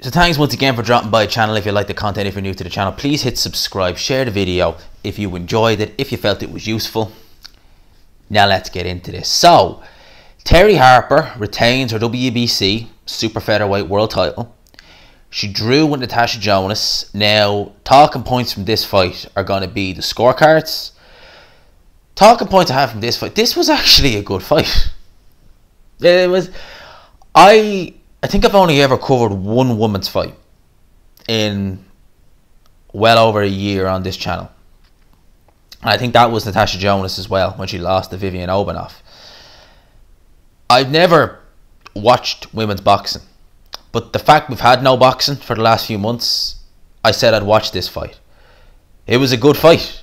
So thanks once again for dropping by the channel. If you like the content, if you're new to the channel, please hit subscribe, share the video if you enjoyed it, if you felt it was useful. Now let's get into this. So, Terri Harper retains her WBC Super Featherweight World title. She drew with Natasha Jonas. Now, talking points from this fight are going to be the scorecards. Talking points I have from this fight, this was actually a good fight. It was. I think I've only ever covered one women's fight in well over a year on this channel. And I think that was Natasha Jonas as well, when she lost to Vivian Obanoff. I've never watched women's boxing, but the fact we've had no boxing for the last few months, I said I'd watch this fight. It was a good fight.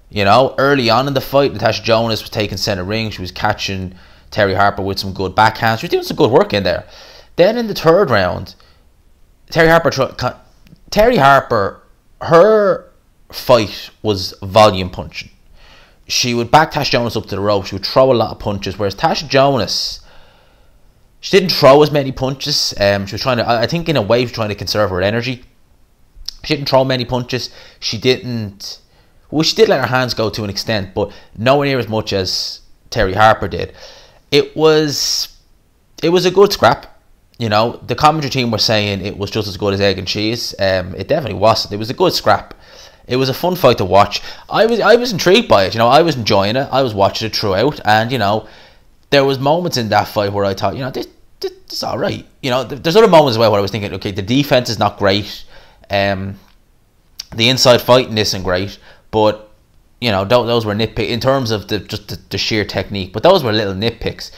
You know, early on in the fight, Natasha Jonas was taking centre ring. She was catching Terri Harper with some good backhands. She was doing some good work in there. Then in the third round, Terri Harper, her fight was volume punching. She would back Tasha Jonas up to the rope. She would throw a lot of punches, whereas Tasha Jonas, she didn't throw as many punches. She was trying to, I think in a way, she was trying to conserve her energy. She didn't throw many punches. She didn't, well, she did let her hands go to an extent, but nowhere near as much as Terri Harper did. It was a good scrap. You know, the commentary team were saying it was just as good as egg and cheese. It definitely wasn't. It was a good scrap. It was a fun fight to watch. I was intrigued by it. You know, I was enjoying it. I was watching it throughout, and you know, there was moments in that fight where I thought, you know, this is all right. You know, there's other moments as well where I was thinking, okay, the defense is not great. The inside fighting isn't great, but you know, those were nitpicks in terms of the sheer technique. But those were little nitpicks.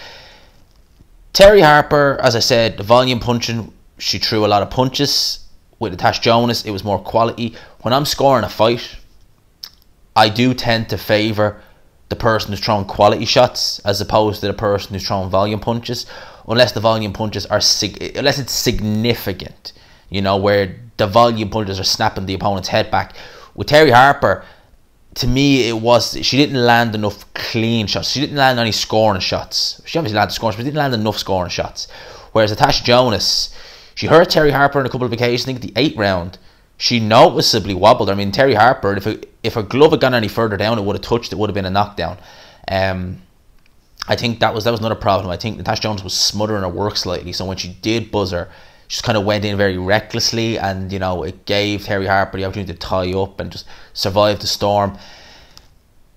Terri Harper, as I said, the volume punching, she threw a lot of punches. With Natasha Jonas, it was more quality. When I'm scoring a fight, I do tend to favour the person who's throwing quality shots as opposed to the person who's throwing volume punches, unless the volume punches are unless it's significant, you know, where the volume punches are snapping the opponent's head back. With Terri Harper, to me, it was, she didn't land enough clean shots. She didn't land any scoring shots. She obviously landed scoring, but she didn't land enough scoring shots. Whereas Natasha Jonas, she hurt Terri Harper on a couple of occasions. I think the 8th round, she noticeably wobbled. I mean, Terri Harper, if her glove had gone any further down, it would have touched, it would have been a knockdown. I think that was another problem. I think Natasha Jonas was smothering her work slightly, so when she did buzz her, she just kind of went in very recklessly, and you know, it gave Terri Harper the opportunity to tie up and just survive the storm.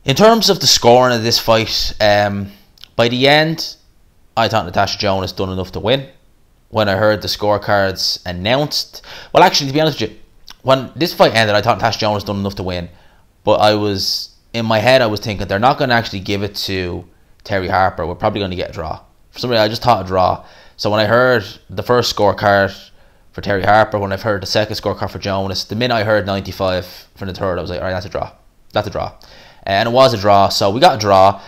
In terms of the scoring of this fight, by the end, I thought Natasha Jonas done enough to win. When I heard the scorecards announced, well, actually, to be honest with you, when this fight ended, I thought Natasha Jonas done enough to win, but I was, in my head, I was thinking they're not going to actually give it to Terri Harper. We're probably going to get a draw. For some reason, I just thought a draw. So when I heard the first scorecard for Terri Harper, when I've heard the second scorecard for Jonas, the minute I heard 95 from the third, I was like, all right, that's a draw. That's a draw. And it was a draw, so we got a draw.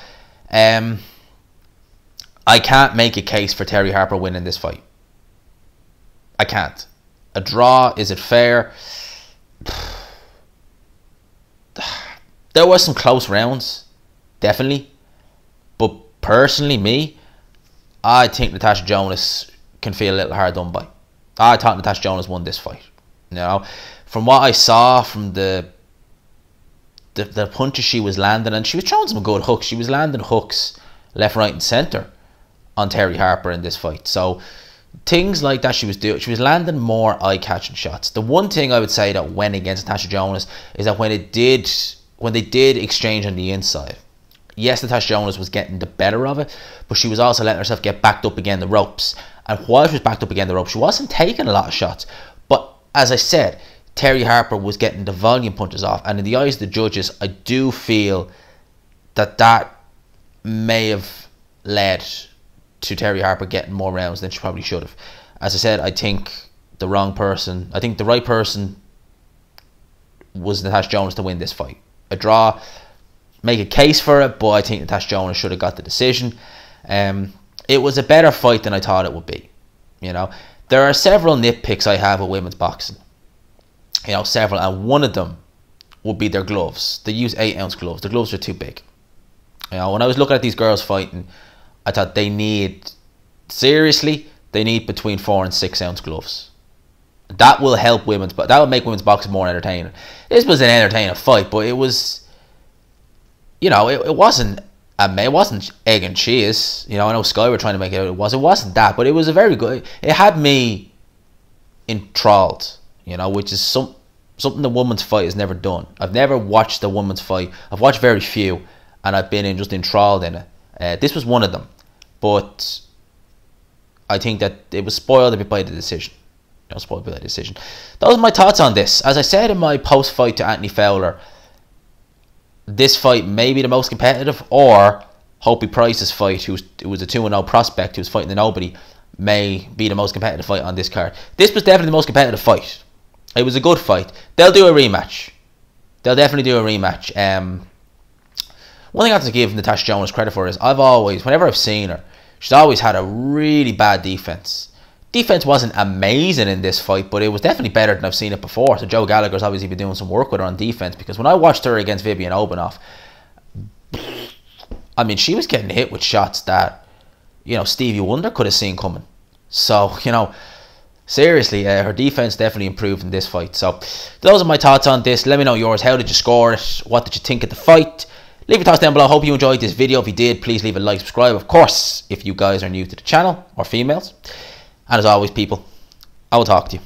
I can't make a case for Terri Harper winning this fight. I can't. A draw, is it fair? There were some close rounds, definitely. But personally, me, I think Natasha Jonas can feel a little hard done by. I thought Natasha Jonas won this fight. You know, from what I saw from the punches she was landing, and she was throwing some good hooks. She was landing hooks left, right, and centre on Terri Harper in this fight. So things like that she was doing. She was landing more eye-catching shots. The one thing I would say that went against Natasha Jonas is that when they did exchange on the inside, yes, Natasha Jonas was getting the better of it, but she was also letting herself get backed up against the ropes. And while she was backed up against the ropes, she wasn't taking a lot of shots. But as I said, Terri Harper was getting the volume punches off. And in the eyes of the judges, I do feel that may have led to Terri Harper getting more rounds than she probably should have. As I said, I think the right person was Natasha Jonas to win this fight. A draw, make a case for it, but I think Natasha Jonas should have got the decision. It was a better fight than I thought it would be. You know, there are several nitpicks I have with women's boxing. You know, several, and one of them would be their gloves. They use 8-ounce gloves. The gloves are too big. You know, when I was looking at these girls fighting, I thought they need, seriously, they need between 4 and 6 ounce gloves. That will help women's, but that will make women's boxing more entertaining. This was an entertaining fight, but it was, you know, it wasn't egg and cheese. You know, I know Sky were trying to make it. It wasn't that, but it was a very good. It had me enthralled. You know, which is something the women's fight has never done. I've never watched a women's fight. I've watched very few, and I've been just enthralled in it. This was one of them, but I think that it was spoiled a bit by the decision. Spoiled by the decision. Those are my thoughts on this. As I said in my post-fight to Anthony Fowler, this fight may be the most competitive, or Hopey Price's fight, who was a 2-0 prospect who was fighting the nobody, may be the most competitive fight on this card. This was definitely the most competitive fight. It was a good fight. They'll do a rematch. They'll definitely do a rematch. One thing I have to give Natasha Jonas credit for is whenever I've seen her, she's always had a really bad defense. Defense wasn't amazing in this fight, but it was definitely better than I've seen it before. So Joe Gallagher's obviously been doing some work with her on defense, because when I watched her against Vivian Obanoff, I mean, she was getting hit with shots that, you know, Stevie Wonder could have seen coming. So, you know, seriously, her defense definitely improved in this fight. So those are my thoughts on this. Let me know yours. How did you score it? What did you think of the fight? Leave your thoughts down below. Hope you enjoyed this video. If you did, please leave a like, subscribe, of course, if you guys are new to the channel, or females. And as always, people, I will talk to you.